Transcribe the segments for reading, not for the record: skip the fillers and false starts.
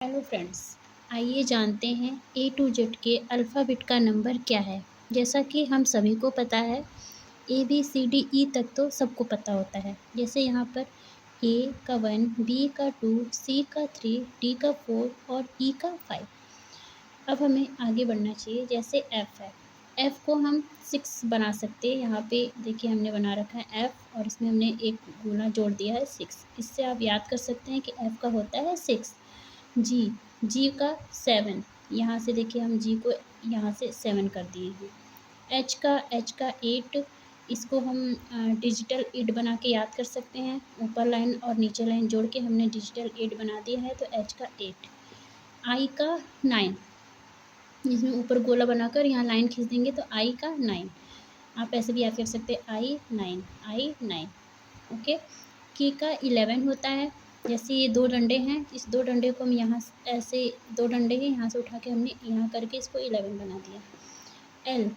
Hello friends, आइए जानते हैं ए टू जेड के अल्फ़ाबेट का नंबर क्या है। जैसा कि हम सभी को पता है, A B C D E तक तो सबको पता होता है। जैसे यहाँ पर ए का 1, बी का 2, सी का 3, डी का 4 और ई का 5। अब हमें आगे बढ़ना चाहिए। जैसे एफ़ है, एफ़ को हम 6 बना सकते हैं। यहाँ पे देखिए हमने बना रखा है एफ़ और इसमें हमने एक गुना जोड़ दिया है 6। इससे आप याद कर सकते हैं कि एफ़ का होता है 6। जी, जी का 7, यहाँ से देखिए हम जी को यहाँ से 7 कर दिए हैं। एच का 8, इसको हम डिजिटल 8 बना के याद कर सकते हैं। ऊपर लाइन और नीचे लाइन जोड़ के हमने डिजिटल 8 बना दिया है, तो एच का 8। आई का 9, जिसमें ऊपर गोला बनाकर यहाँ लाइन खींच देंगे तो आई का 9। आप ऐसे भी याद कर सकते हैं आई 9। ओके। की का 11 होता है। जैसे ये 2 डंडे हैं, इस 2 डंडे को हम यहाँ ऐसे 2 डंडे हैं, यहाँ से उठा के हमने यहाँ करके इसको 11 बना दिया। एल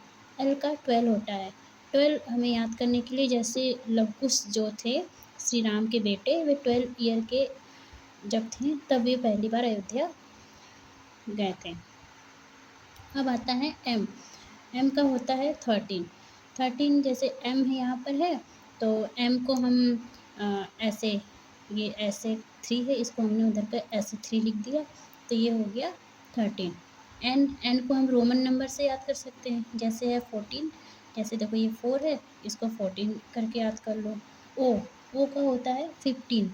का 12 होता है। 12 हमें याद करने के लिए, जैसे लव कुश जो थे श्री राम के बेटे, वे 12 ईयर के जब थे तब वे पहली बार अयोध्या गए थे। अब आता है एम का होता है 13। जैसे एम है यहाँ पर है, तो एम को हम ऐसे, ये ऐसे 3 है, इसको हमने उधर का ऐसे 3 लिख दिया, तो ये हो गया 13। एन को हम रोमन नंबर से याद कर सकते हैं। जैसे है 14, जैसे देखो ये 4 है, इसको 14 करके याद कर लो। ओ का होता है 15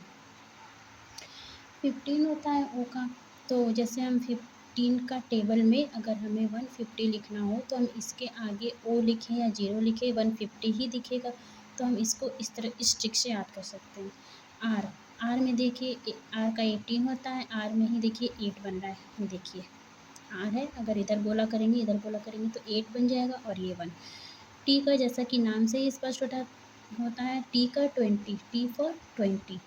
होता है ओ का। तो जैसे हम 15 का टेबल में अगर हमें 150 लिखना हो, तो हम इसके आगे ओ लिखें या 0 लिखें, 150 ही दिखेगा। तो हम इसको इस तरह इस ट्रिक से याद कर सकते हैं। आर में देखिए आर का 18 होता है, आर में ही देखिए 8 बन रहा है। देखिए आर है, अगर इधर गोला करेंगे तो 8 बन जाएगा और ये 1। टी का जैसा कि नाम से ही स्पष्ट होता है, टी का 20, टी फॉर 20।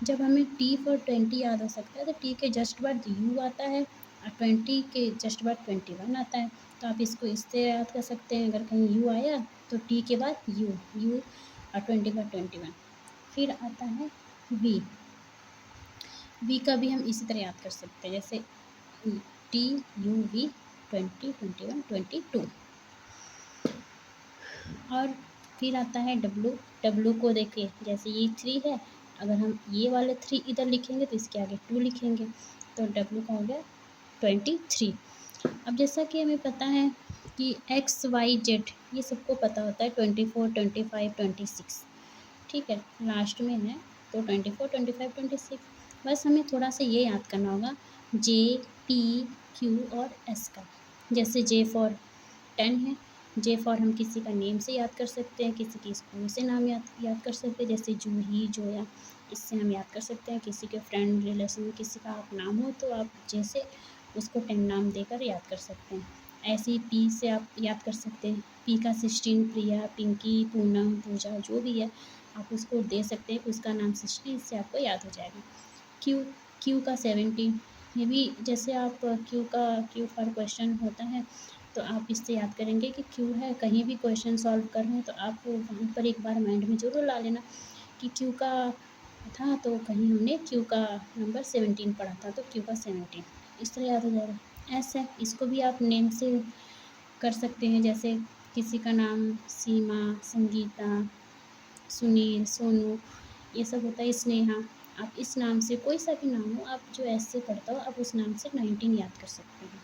जब हमें टी फॉर 20 याद हो सकता है, तो टी के जस्ट बाद यू आता है और 20 के जस्ट बाद 21 आता है। तो आप इसको इससे याद कर सकते हैं, अगर कहीं यू आया तो टी के बाद यू और 20 का 21। फिर आता है वी का भी हम इसी तरह याद कर सकते हैं, जैसे टी यू वी 20, 21, 22। और फिर आता है डब्लू को देखिए, जैसे ये 3 है, अगर हम ये वाले 3 इधर लिखेंगे तो इसके आगे 2 लिखेंगे, तो डब्लू का हो गया 23। अब जैसा कि हमें पता है कि एक्स वाई जेड ये सबको पता होता है, 24, 25, 26। ठीक है, लास्ट में है तो 24, 25, 26। बस हमें थोड़ा सा ये याद करना होगा जे, पी, क्यू और एस का। जैसे जे फॉर 10 है, जे फॉर हम किसी का नेम से याद कर सकते हैं, किसी की स्कूल से नाम याद कर सकते हैं, जैसे जूही, जोया, इससे हम याद कर सकते हैं। किसी के फ्रेंड रिलेशन में किसी का आप नाम हो, तो आप जैसे उसको 10 नाम देकर याद कर सकते हैं। ऐसे ही पी से आप याद कर सकते हैं, पी का 16 प्रिया, पिंकी, पूनम, पूजा, जो भी है आप उसको दे सकते हैं, उसका नाम 16, इससे आपको याद हो जाएगा। क्यू का 17, ये भी जैसे आप क्यू फॉर क्वेश्चन होता है, तो आप इससे याद करेंगे कि क्यू है, कहीं भी क्वेश्चन सॉल्व कर रहे हैं तो आप वहाँ पर एक बार माइंड में ज़रूर ला लेना कि क्यू का था, तो कहीं हमने क्यू का नंबर 17 पढ़ा था, तो क्यू का 17, इस तरह याद हो जाएगा। एस है, इसको भी आप नेम से कर सकते हैं, जैसे किसी का नाम सीमा, संगीता, सुनील, सोनू, ये सब होता है। स्नेहा, आप इस नाम से कोई सा भी नाम हो, आप जो ऐसे पढ़ता हो आप उस नाम से 19 याद कर सकते हैं।